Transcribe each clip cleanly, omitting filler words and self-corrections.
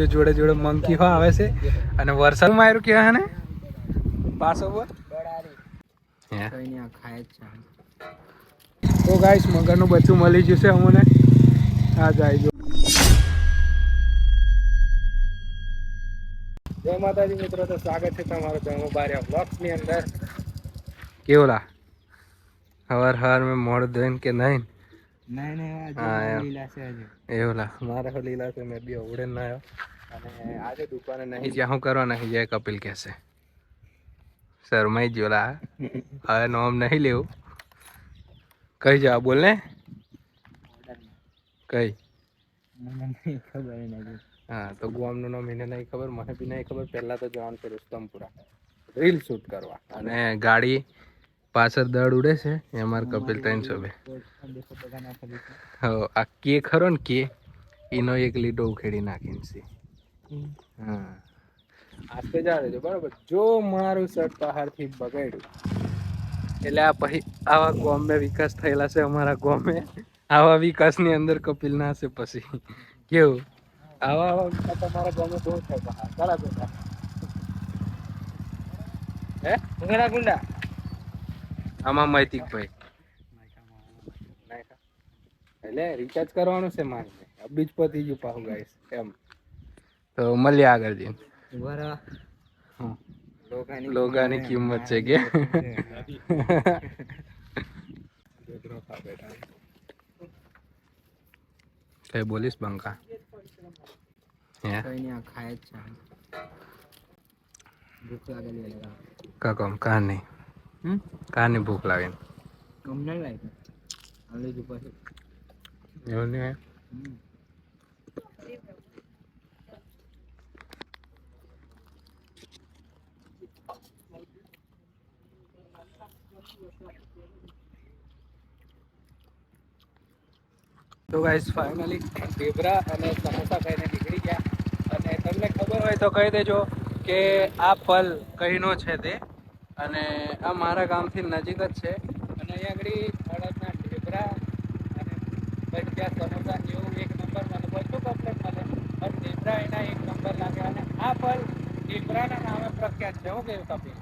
જો જોડે જોડે મંકી હો આવે છે અને વરસાદ માર્યું કેવા ને પાસ ઓવર તો ગાઈસ મગરનું બચ્ચું મળી જશે અમને આ જાય જો જય માતાજી મિત્રો તો સ્વાગત છે તમારું ધર્મબારિયા બ્લોગ્સની અંદર કેવું લા હવાર હવાર મેં મોડ દઈને કે નહીં એવું લા મારે લીલા છે મેં બી અવડે ના આવ્યો અને આજે દુકાને નહીં જ્યાં હું કરવા નહીં જાય કપિલ કહેશે શરમાઈ ગયો લા હવે નોમ નહીં લેવું કઈ જા બોલ ને કઈ હા તો ગોમનું નામ એને નહીં ખબર મને બી નહીં ખબર પહેલા તો જવાનું છે રુસ્તમપુરા રીલ શૂટ કરવા અને ગાડી પાછળ દળ ઉડે છે એ અમારે કપિલ 302 આ કે ખરો ને કે એનો એક લીટો ઉખેડી નાખીને છે હા આસ્તે જા દેજો બરાબર જો મારું શર્ટ પહાડથી બગાડ્યું એટલે આ પછી આવા ગોમે વિકાસ થયેલા છે અમારા ગોમે આવા વિકાસની અંદર કપિલ ના છે પછી કેવું આવા આવા તમારા ગોમે બહુ થાય બહાર કળા બેટા હે ઘણા ગુંડા આમાં મૈતિકભાઈ એટલે રિચાર્જ કરવાનું છે મારે બીજ પતી ગયું પાછું ગાઈસ એમ તો મળીએ આગળ જઈને લોગાની કિંમત છે કે કઈ બોલીશ બંકા કાકમ કા નહીં ભૂખ લાગે એવું નહીં તો ગાઈસ ફાઇનલી ઢેબરા અને સમોસા ખાઈને નીકળી ગયા અને તમને ખબર હોય તો કહી દેજો કે આ ફલ કઈનો છે તે અને આ મારા ગામથી નજીક જ છે અને અહીંયા આગળ અડદના ઢેબરા અને ભજીયા સમોસા એવું એક નંબર મને બધું કમ્પ્લેટ મળે પણ ઢેબરા એના એક નંબર લાગે અને આ ફલ ઢેબરાના નામે પ્રખ્યાત છે હું કેવું કપિલ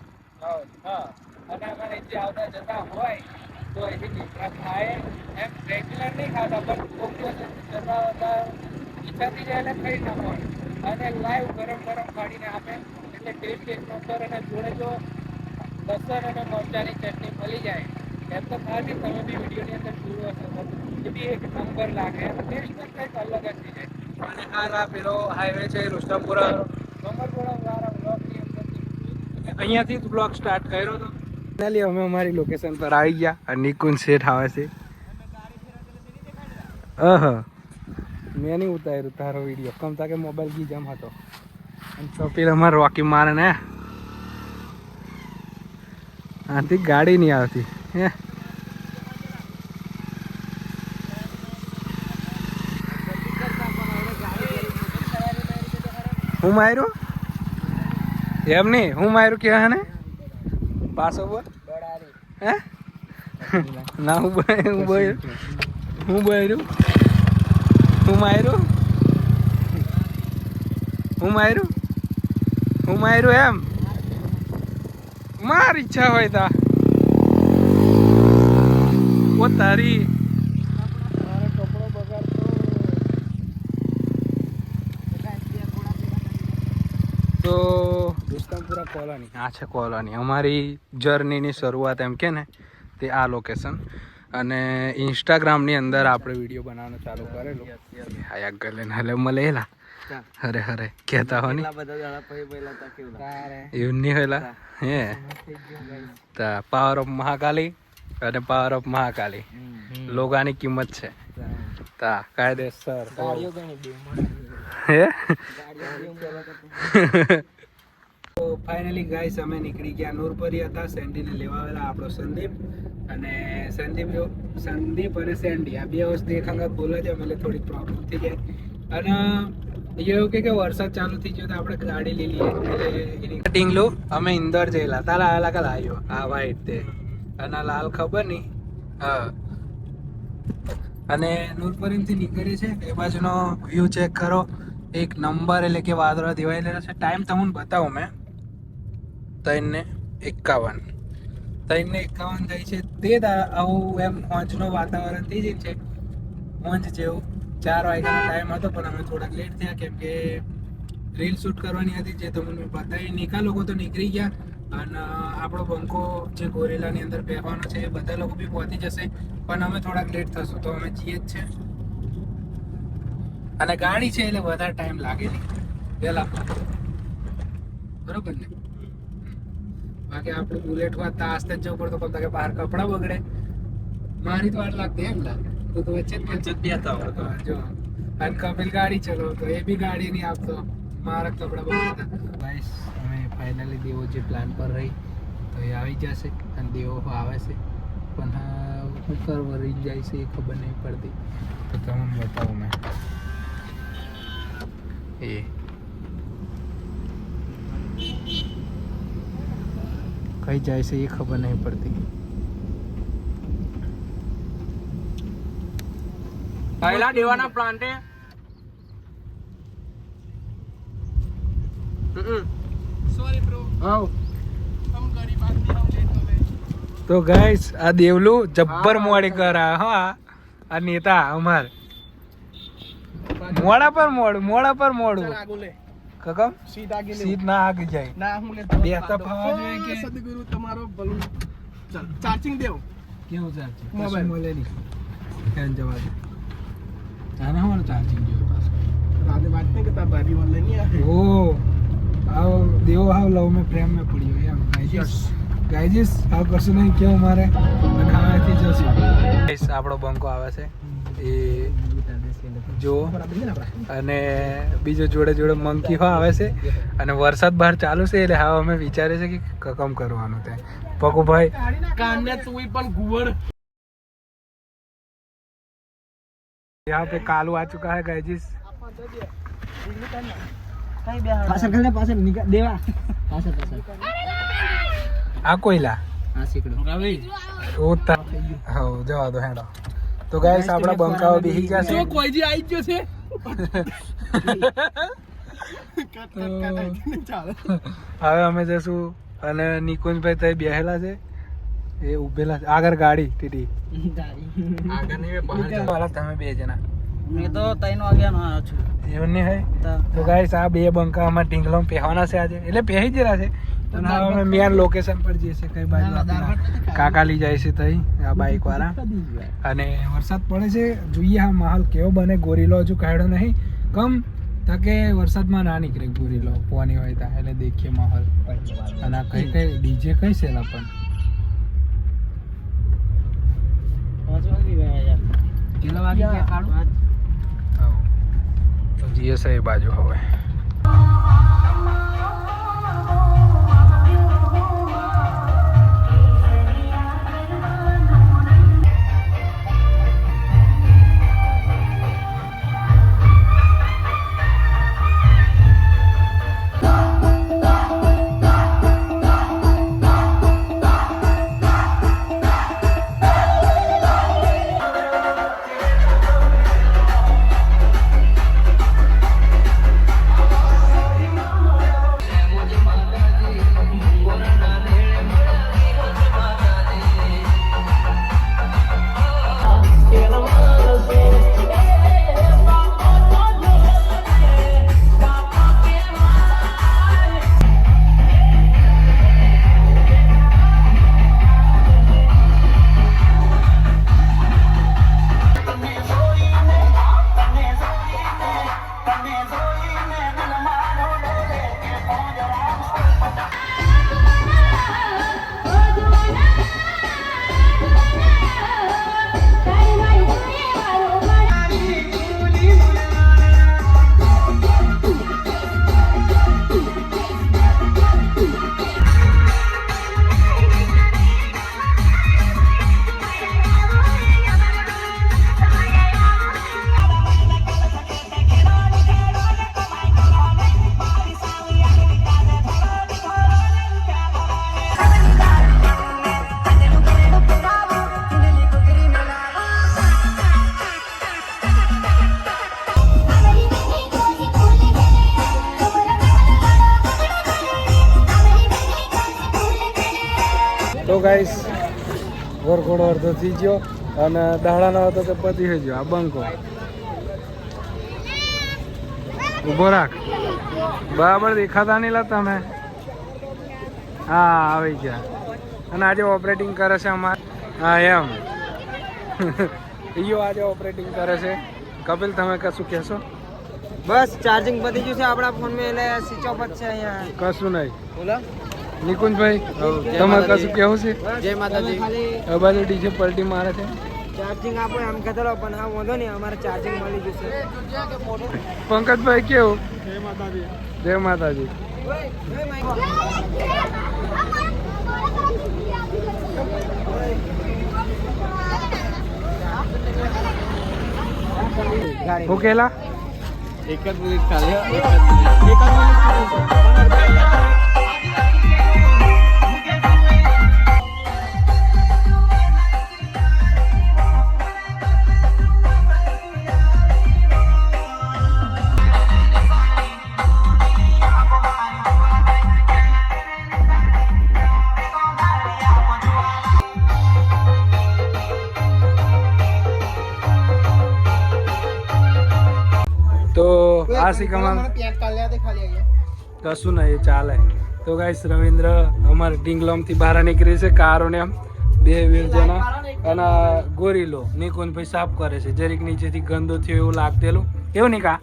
હા અને અમારે જે આવતા જતા હોય તો એની ઢેબરા ખાય એમ રેગ્યુલર નહીં ખાતા પણ ખૂબ દિવસ જતા હતા ઈચ્છા થઈ જાય એટલે ખાઈ નાખવાનું અને લાઈવ ગરમ ગરમ કાઢીને આપે એટલે ટેસ્ટ એક નંબર અને જોડે જો લસણ અને મરચાંની ચટણી મળી જાય એમ તો ખાલી તમે બી વિડીયોની અંદર જોયું હશે એ બી એક નંબર લાગે ટેસ્ટ પણ કંઈક અલગ જ થઈ જાય અને આ પેલો હાઈવે છે રુસ્તમપુરા ડુંગરપુરા વાળા બ્લોકની અંદર અહીંયાથી જ બ્લોગ સ્ટાર્ટ કર્યો હતો ફાઇનલી અમે અમારી લોકેશન પર આવી ગયા અને નિકુંજ શેઠ આવે છે મેં નહીં ઉતાર્યું તારો વિડીયો કમતા કે મોબાઈલ કી જમ હતો અને કપિલ અમારે રોકી મારે ને આથી ગાડી નહીં આવતી હે હું માર્યું એમ નહીં હું માર્યું કેવા ને પાસો બોલ હે ના હું બોલ્યું હું માર્યું એમ માર ઈચ્છા હોય તા ઓ તારી કપડો બગાડતો તો રુસ્તમપુરા કોલોની આ છે કોલોની અમારી જર્નીની શરૂઆત એમ કે ને તે આ લોકેશન અને ઇન્સ્ટાગ્રામની અંદર આપણે વિડીયો બનાવવાનું ચાલુ કરેલું આયા ગલે હાલે મળેલા અરે અરે કહેતા હો એવું નહીં હોયલા હે તા પાવર ઓફ મહાકાલી અને પાવર ઓફ મહાકાલી લોગાની કિંમત છે તા કાયદેસર હે તો ફાઇનલી ગાઈસ અમે નીકળી ગયા નૂરપરી હતા સેન્ડીને લેવા આવેલા આપણો સંદીપ અને સંદીપ અને સેન્ડી આ બે વસ્તુ એક અંગત બોલે છે એટલે થોડી પ્રોબ્લેમ થઈ જાય અને એવું કે વરસાદ ચાલુ થઈ ગયો તો આપણે ગાડી લઈ લઈએ એટલે ટીંગલો અમે ઇન્દોર જયેલા તારા અલગ આવ્યો આ વાઈટ તે અને લાલ ખબર નહીં હા અને નૂરપરીથી નીકળે છે એ બાજુનો વ્યૂ ચેક કરો એક નંબર એટલે કે વાદળા દિવાયેલા છે. ટાઈમ તમને બતાવું મેં 3:51 3:51 થાય છે. તે આવું એમ હોંજનો વાતાવરણ થઈ જાય છે. હોંજ જેવું 4 વાગ્યાનો ટાઈમ હતો પણ અમે થોડાક લેટ થયા કેમ કે રીલ શૂટ કરવાની હતી જે તમને બતાવી. નિકા લોકો તો નીકળી ગયા અને આપણો બંકો જે ગોરેલાની અંદર બેસવાનો છે એ બધા લોકો બી પહોંચી જશે પણ અમે થોડાક લેટ થશું તો અમે જઈએ જ છે. અને ગાડી છે એટલે વધારે ટાઈમ લાગે નહીં વહેલા બરોબર ને. બાકી આપણું બુલેટ હોત તો આસ્તે જ જવું પડતું પણ કે બહાર કપડાં બગડે મારી તો વાર લાગતી એમ લાગે તો વચ્ચે જ બેસતા હોય જો. અને કપિલ ગાડી ચલો તો એ બી ગાડી નહીં આપતો મારા કપડાં બગડતા. ગાઈસ અમે ફાઇનલી દેવો જે પ્લાન પર રહી તો એ આવી જશે અને દેવો આવે છે પણ હા શું કરવા રહી જાય છે એ ખબર નહીં પડતી તો તમને બતાવું મેં એ કઈ જાય છે એ ખબર નહીં પડતી. પહેલા દેવાના પ્લાન્ટે સોરી બ્રો આવ હમ ગરીબ આદમી હમ લેટ હો ગए. તો ગાઈસ આ દેવલું જબ્બર મોડી કરા હા આ નેતા અમાર મોડા પર મોડું આગો લે કકમ સીટ આગે લે સીટ ના આગી જાય ના હું લે બે તો ફાવા જોઈએ કે સદગુરુ તમારો ભલું ચાલ ચાર્જિંગ દેવ કેવું ચાર્જિંગ મોબાઈલ. મળે નહીં કેમ જવા દે આના હોવાનું ચાર્જિંગ જેવું પાછું રાતે વાત નહીં કરતા ભારી ઓનલાઈન નહીં આવે. ઓ આવ દેવો હાવ લવ મેં પ્રેમ મેં પડ્યો એમ ગાઈજીસ આવ કશું નહીં કેવું મારે અને હવેથી જશું. ગાઈસ આપણો બંકો આવે છે એ જો અને બીજો જોડે જોડે મંકી હો આવે છે અને વરસાદ બહાર ચાલુ છે એટલે હા અમે વિચારે છે કે કકમ કરવાનું તે પકુભાઈ કાનને સુઈ પણ ગુવડ यहाँ पे कालू आ चुका है गाइजिस. પાછળ કર પાછળ દેવા પાછળ આ કોઈલા આ સીકડો રવિ ઓતા હો જવા દો હેડો. તો ગાઈસ આપણા બંકાઓ બેહી ગયા છે. જો કોઈ જી આવી ગયો છે હવે અમે જશું અને નિકુંજભાઈ તઈ બેહેલા છે એ ઉભેલા છે આગળ ગાડી ટીટી આગળ નહીં બહાર તમે બે જણા મેં તો 3 વાગ્યા નો આવ્યો છું એવું નહીં હોય તો ગાઈસ આ બે બંકા અમાર ઢીંગલો પહેવાના છે આજે એટલે પહેરી જ રહ્યા છે અને હવે અમે મેન લોકેશન પર જઈએ છે કઈ બાજુ આપણા કાકા લઈ જાય છે તઈ આ બાઈક વાળા અને વરસાદ પડે છે જોઈએ આ માહોલ કેવો બને. ગોરીલો હજુ કાઢ્યો નહીં કમ તાકે વરસાદમાં ના નીકળે ગોરીલો પોની હોય તા એટલે દેખીએ માહોલ. અને આ કઈ કઈ ડીજે કઈ છે પણ 5 વાગી ગયા યાર કેટલા વાગી ગયા કાળું તો જઈએ છે એ બાજુ હવે. ગાઈસ વરઘોડો અડધો થઈ ગયો અને દાડાનો હતો તો પતી થઈ ગયો. આ બંકો ઊભો રાખ, બરાબર દેખાતા નહીં લા તમે. હા આવી ગયા. અને આજે ઓપરેટિંગ કરે છે અમારે. હા એમ ઈયો આજે ઓપરેટિંગ કરે છે. કપિલ તમે કશું કહેશો? બસ ચાર્જિંગ પતી ગયું છે આપણા ફોન માં, એટલે સ્વિચ ઓફ જ છે અહીંયા. કશું નહીં. બોલો નિકુંજભાઈ તમારે કશું કેવું છે? જય માતાજી. આ બાજુ ડીજે પલટી મારે છે. ચાર્જિંગ આપો એમ કહેતો રહો, પણ હા વાંધો નહીં, અમારે ચાર્જિંગ મળી જશે. પંકજભાઈ કેવું? જય માતાજી. ઓકેલા એક જ મિનિટ ખાલી તો આ શીખવામાં કશું નહીં ચાલે. તો ગાઈસ રવિન્દ્ર અમારે ઢીંગલોમથી બહાર નીકળી છે કારોને એમ 2 વીર જણા, અને ગોરીલો નિકુંજભાઈ સાફ કરે છે. જરીક નીચેથી ગંદો થયો એવું લાગતેલું એવું નહીં કા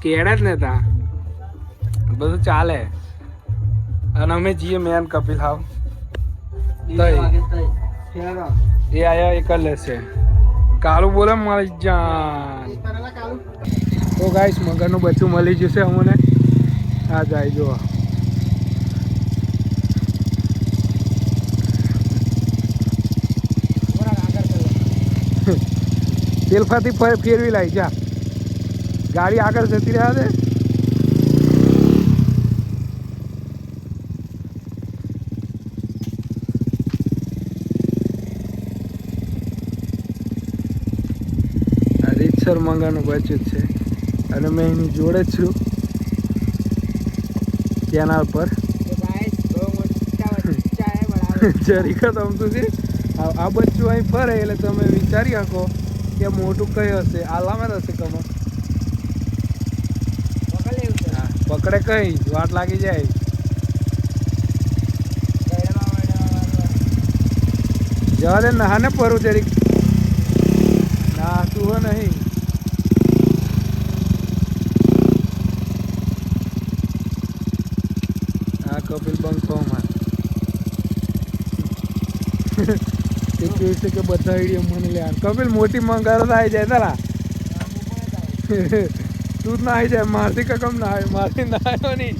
કેડે જ ને તા બધું ચાલે. અને અમે જઈએ મેન કપિલ હાવ તઈ એ આયા એક જ લેશે. કાળું બોલે મારી જાન. તો ગાઈસ મગરનું બચ્ચું મળી જશે અમને. આ જાય જો તેલફાથી ફેરવી લાવી જા. ગાડી આગળ જતી રહ્યા છે. રીતસર મંગાનું બચ્ચું જ છે અને મેં એની જોડે જ છું કેનાલ પર. જરીક અમતું છે આ બચ્ચું અહીં ફરે એટલે તમે વિચારી શકો કે મોટું કઈ હશે. આલામાં હશે કમર પકડે કઈ વાટ લાગી જાય. જવા દે નહાને પરું જરીક ના તું હો નહીં. આ કપિલ બંકો માં તે કહે છે કે બધા વિડીયો મને લે. કપિલ મોટી મંગારો આવી જાય તારા તું જ ના આવી જાય. મારથી કકમ ના આવે, મારથી ના આવ્યો નહીં.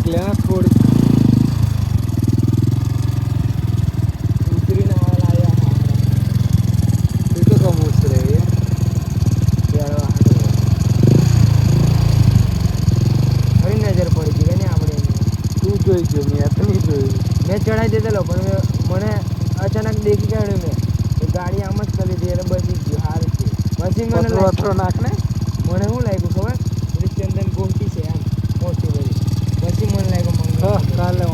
લેના થોડી ઉતરીને એ તો કમ ઉતરે ફરી નજર પડી ગઈ ને આપણે. તું જોઈ ગયો, મેં તો નહીં જોયું. મેં ચડાવી દીધેલો, પણ મને અચાનક દેખી કાઢ્યું મેં. ગાડી આમ જ કરી દીધી એટલે બચી ગયું. સારું છે. પછી મને અથરો નાખ ને. મને શું લાગ્યું ખબર? ચંદન ગોમતી છે આમ મોટી બધી. પછી મને લાગ્યું કાલે